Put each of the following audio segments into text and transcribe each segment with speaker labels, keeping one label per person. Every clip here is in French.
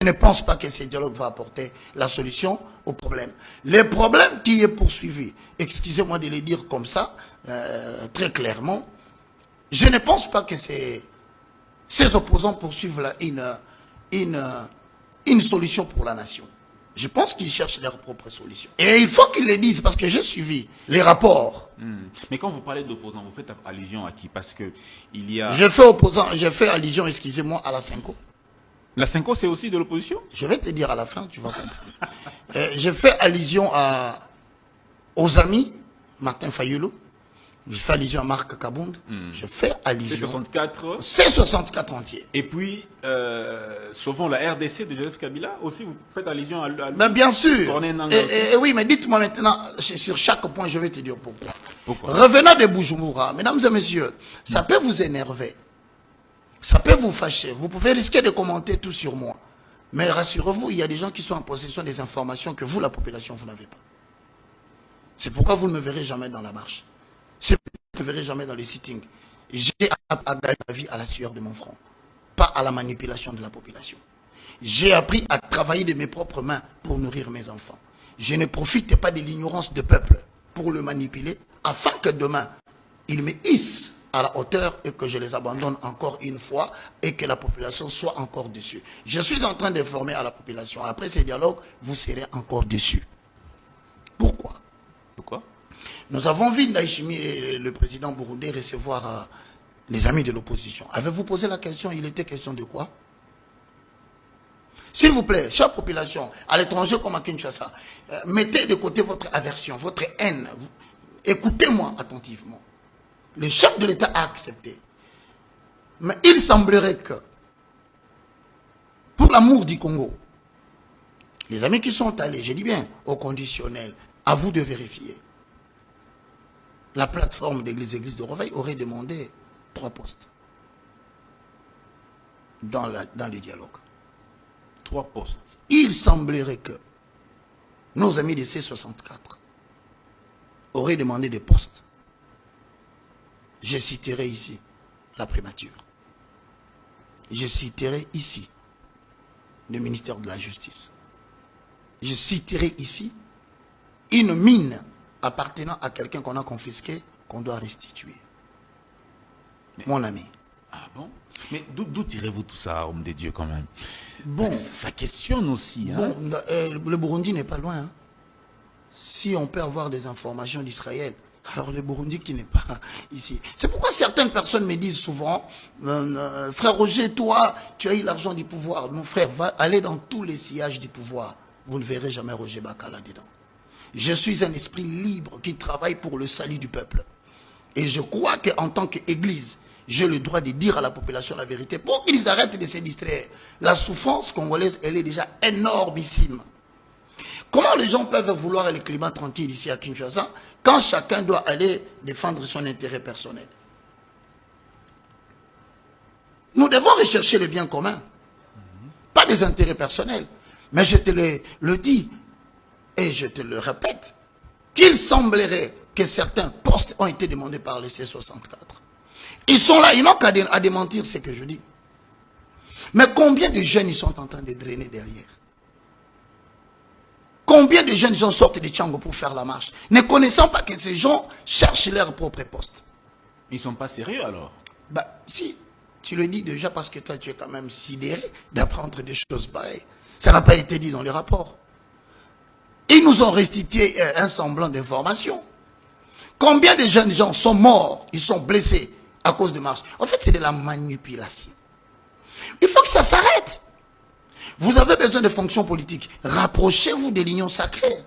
Speaker 1: Je ne pense pas que ce dialogue va apporter la solution au problème. Le problème qui est poursuivi, excusez-moi de le dire comme ça, très clairement, je ne pense pas que ces opposants poursuivent là une solution pour la nation. Je pense qu'ils cherchent leur propre solution. Et il faut qu'ils le disent, parce que j'ai suivi les rapports.
Speaker 2: Mais quand vous parlez d'opposants, vous faites allusion à qui? Parce que il y a...
Speaker 1: Je fais allusion, excusez-moi, à la Cinco.
Speaker 2: La Cinco, c'est aussi de l'opposition?
Speaker 1: Je vais te dire à la fin, tu vas comprendre. Je fais allusion aux amis, Martin Fayulu. Je fais allusion à Marc Kabound. Je fais allusion...
Speaker 2: C64.
Speaker 1: C64 entier.
Speaker 2: Et puis, souvent la RDC de Joseph Kabila, aussi vous faites allusion à lui.
Speaker 1: Mais bien sûr. Et oui, mais dites-moi maintenant, sur chaque point, je vais te dire pourquoi. Revenant de Bujumbura, mesdames et messieurs, ça peut vous énerver. Ça peut vous fâcher. Vous pouvez risquer de commenter tout sur moi. Mais rassurez-vous, il y a des gens qui sont en possession des informations que vous, la population, vous n'avez pas. C'est pourquoi vous ne me verrez jamais dans la marche. C'est pourquoi vous ne me verrez jamais dans les sittings. J'ai à gagner ma vie à la sueur de mon front, pas à la manipulation de la population. J'ai appris à travailler de mes propres mains pour nourrir mes enfants. Je ne profite pas de l'ignorance du peuple pour le manipuler, afin que demain, il me hisse à la hauteur et que je les abandonne encore une fois et que la population soit encore déçue. Je suis en train d'informer à la population. Après ces dialogues, vous serez encore déçus. Pourquoi?
Speaker 2: Pourquoi? Nous
Speaker 1: avons vu Ndayishimiye, le président burundais, recevoir les amis de l'opposition. Avez-vous posé la question? Il était question de quoi? S'il vous plaît, chère population, à l'étranger comme à Kinshasa, mettez de côté votre aversion, votre haine. Écoutez-moi attentivement. Le chef de l'État a accepté. Mais il semblerait que, pour l'amour du Congo, les amis qui sont allés, je dis bien, au conditionnel, à vous de vérifier. La plateforme d'église de Réveil aurait demandé 3 postes dans le dialogue.
Speaker 2: 3 postes.
Speaker 1: Il semblerait que nos amis de C64 auraient demandé des postes. Je citerai ici la primature. Je citerai ici le ministère de la Justice. Je citerai ici une mine appartenant à quelqu'un qu'on a confisqué, qu'on doit restituer. Mais, mon ami.
Speaker 2: Ah bon? Mais d'où tirez-vous tout ça, homme de Dieu, quand même?
Speaker 1: Bon,
Speaker 2: parce que ça questionne aussi. Hein?
Speaker 1: Bon, le Burundi n'est pas loin. Hein. Si on peut avoir des informations d'Israël, alors le Burundi qui n'est pas ici. C'est pourquoi certaines personnes me disent souvent, frère Roger, toi, tu as eu l'argent du pouvoir. Mon frère, va aller dans tous les sillages du pouvoir. Vous ne verrez jamais Roger Baka là-dedans. Je suis un esprit libre qui travaille pour le salut du peuple. Et je crois qu'en tant qu'Église, j'ai le droit de dire à la population la vérité pour qu'ils arrêtent de se distraire. La souffrance congolaise, elle est déjà énormissime. Comment les gens peuvent vouloir le climat tranquille ici à Kinshasa quand chacun doit aller défendre son intérêt personnel? Nous devons rechercher le bien commun, pas des intérêts personnels. Mais je te le dis et je te le répète, qu'il semblerait que certains postes ont été demandés par les C64. Ils sont là, ils n'ont qu'à démentir ce que je dis. Mais combien de jeunes ils sont en train de drainer derrière? Combien de jeunes gens sortent de Tchango pour faire la marche, ne connaissant pas que ces gens cherchent leur propre poste?
Speaker 2: Ils ne sont pas sérieux alors?
Speaker 1: Bah, si, tu le dis déjà parce que toi tu es quand même sidéré d'apprendre des choses pareilles. Ça n'a pas été dit dans les rapports. Ils nous ont restitué un semblant d'information. Combien de jeunes gens sont morts, ils sont blessés à cause de marche? En fait, c'est de la manipulation. Il faut que ça s'arrête. Vous avez besoin de fonctions politiques. Rapprochez-vous de l'union sacrée.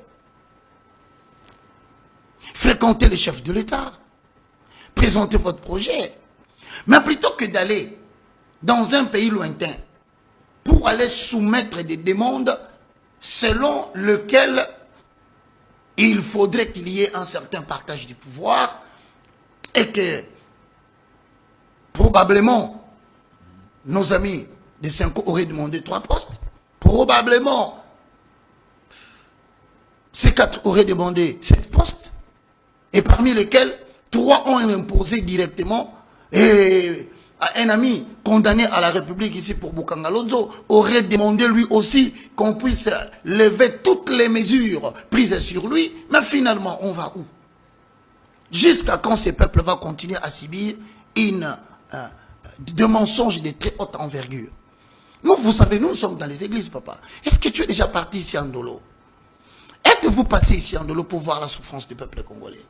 Speaker 1: Fréquentez les chefs de l'État. Présentez votre projet. Mais plutôt que d'aller dans un pays lointain pour aller soumettre des demandes selon lequel il faudrait qu'il y ait un certain partage du pouvoir et que probablement nos amis des 5 auraient demandé 3 postes, probablement ces 4 auraient demandé 7 postes, et parmi lesquels 3 ont imposé directement et un ami condamné à la République ici pour Boukangalonzo aurait demandé lui aussi qu'on puisse lever toutes les mesures prises sur lui, mais finalement, on va où? Jusqu'à quand ce peuple va continuer à subir de mensonges de très haute envergure? Nous, vous savez, nous sommes dans les églises, papa. Est-ce que tu es déjà parti ici en Ndolo? Êtes-vous passé ici en Ndolo pour voir la souffrance du peuple congolais?